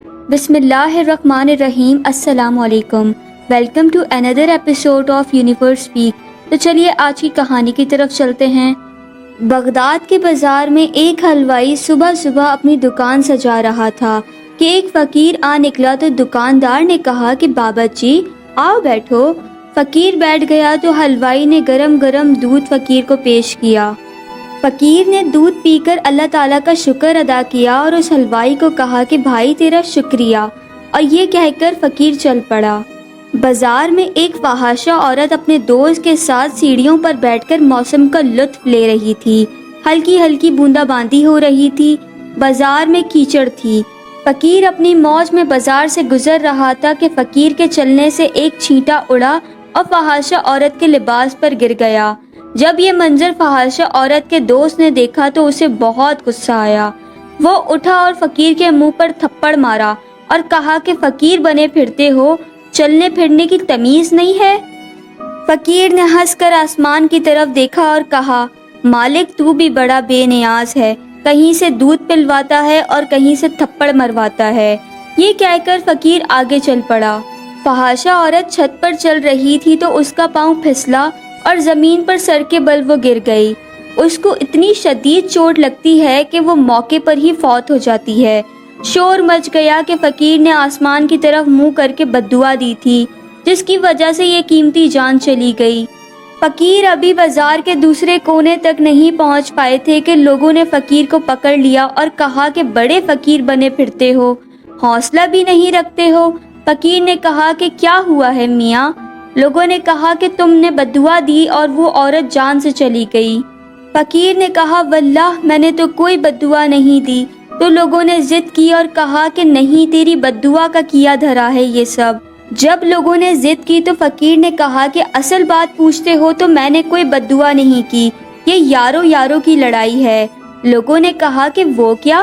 بسم اللہ الرحمن الرحیم۔ السلام علیکم، welcome to another episode of Universe Speak. تو چلیے آج کی کہانی کی طرف چلتے ہیں۔ بغداد کے بازار میں ایک حلوائی صبح صبح اپنی دکان سجا رہا تھا کہ ایک فقیر آ نکلا تو دکاندار نے کہا کہ بابا جی آؤ بیٹھو۔ فقیر بیٹھ گیا تو حلوائی نے گرم گرم دودھ فقیر کو پیش کیا۔ فقیر نے دودھ پی کر اللہ تعالیٰ کا شکر ادا کیا اور اس حلوائی کو کہا کہ بھائی تیرا شکریہ، اور یہ کہہ کر فقیر چل پڑا۔ بازار میں ایک فحاشہ عورت اپنے دوست کے ساتھ سیڑھیوں پر بیٹھ کر موسم کا لطف لے رہی تھی۔ ہلکی ہلکی بوندا باندی ہو رہی تھی، بازار میں کیچڑ تھی۔ فقیر اپنی موج میں بازار سے گزر رہا تھا کہ فقیر کے چلنے سے ایک چھینٹا اڑا اور فحاشہ عورت کے لباس پر گر گیا۔ جب یہ منظر فحاشہ عورت کے دوست نے دیکھا تو اسے بہت غصہ آیا۔ وہ اٹھا اور فقیر کے منہ پر تھپڑ مارا اور کہا کہ فقیر بنے پھرتے ہو، چلنے پھرنے کی تمیز نہیں ہے۔ فقیر نے ہنس کر آسمان کی طرف دیکھا اور کہا، مالک تو بھی بڑا بے نیاز ہے، کہیں سے دودھ پلواتا ہے اور کہیں سے تھپڑ مرواتا ہے۔ یہ کہہ کر فقیر آگے چل پڑا۔ فحاشہ عورت چھت پر چل رہی تھی تو اس کا پاؤں پھسلا اور زمین پر سر کے بل وہ گر گئی۔ اس کو اتنی شدید چوٹ لگتی ہے کہ وہ موقع پر ہی فوت ہو جاتی ہے۔ شور مچ گیا کہ فقیر نے آسمان کی طرف منہ کر کے بددعا دی تھی، جس کی وجہ سے یہ قیمتی جان چلی گئی۔ فقیر ابھی بازار کے دوسرے کونے تک نہیں پہنچ پائے تھے کہ لوگوں نے فقیر کو پکڑ لیا اور کہا کہ بڑے فقیر بنے پھرتے ہو، حوصلہ بھی نہیں رکھتے ہو۔ فقیر نے کہا کہ کیا ہوا ہے میاں؟ لوگوں نے کہا کہ تم نے بددعا دی اور وہ عورت جان سے چلی گئی۔ فقیر نے کہا واللہ میں نے تو کوئی بددعا نہیں دی۔ تو لوگوں نے ضد کی اور کہا کہ نہیں، تیری بددعا کا کیا دھرا ہے یہ سب۔ جب لوگوں نے ضد کی تو فقیر نے کہا کہ اصل بات پوچھتے ہو تو میں نے کوئی بددعا نہیں کی، یہ یاروں یاروں کی لڑائی ہے۔ لوگوں نے کہا کہ وہ کیا؟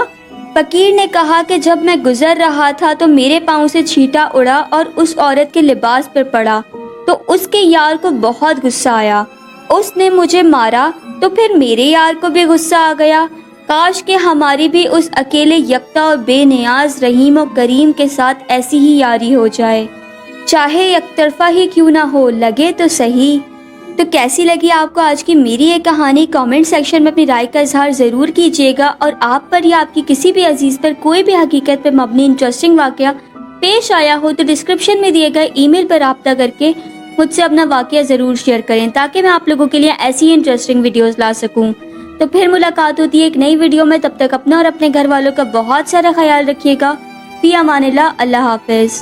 فقیر نے کہا کہ جب میں گزر رہا تھا تو میرے پاؤں سے چھینٹا اڑا اور اس عورت کے لباس پر پڑا تو اس کے یار کو بہت غصہ آیا، اس نے مجھے مارا تو پھر میرے یار کو بھی غصہ آ گیا۔ کاش کہ ہماری بھی اس اکیلے یکتا اور بے نیاز رحیم و کریم کے ساتھ ایسی ہی یاری ہو جائے، چاہے یک طرفہ ہی کیوں نہ ہو، لگے تو صحیح۔ تو کیسی لگی آپ کو آج کی میری یہ کہانی؟ کامنٹ سیکشن میں اپنی رائے کا اظہار ضرور کیجیے گا، اور آپ پر یا آپ کی کسی بھی عزیز پر کوئی بھی حقیقت پر مبنی انٹرسٹنگ واقعہ پیش آیا ہو تو ڈسکرپشن میں دیے گئے ای میل پر رابطہ کر کے مجھ سے اپنا واقعہ ضرور شیئر کریں، تاکہ میں آپ لوگوں کے لیے ایسی ہی انٹرسٹنگ ویڈیوز لا سکوں۔ تو پھر ملاقات ہوتی ہے ایک نئی ویڈیو میں، تب تک اپنا اور اپنے گھر والوں کا بہت سارا خیال رکھیے گا۔ فی امان اللہ، اللہ حافظ۔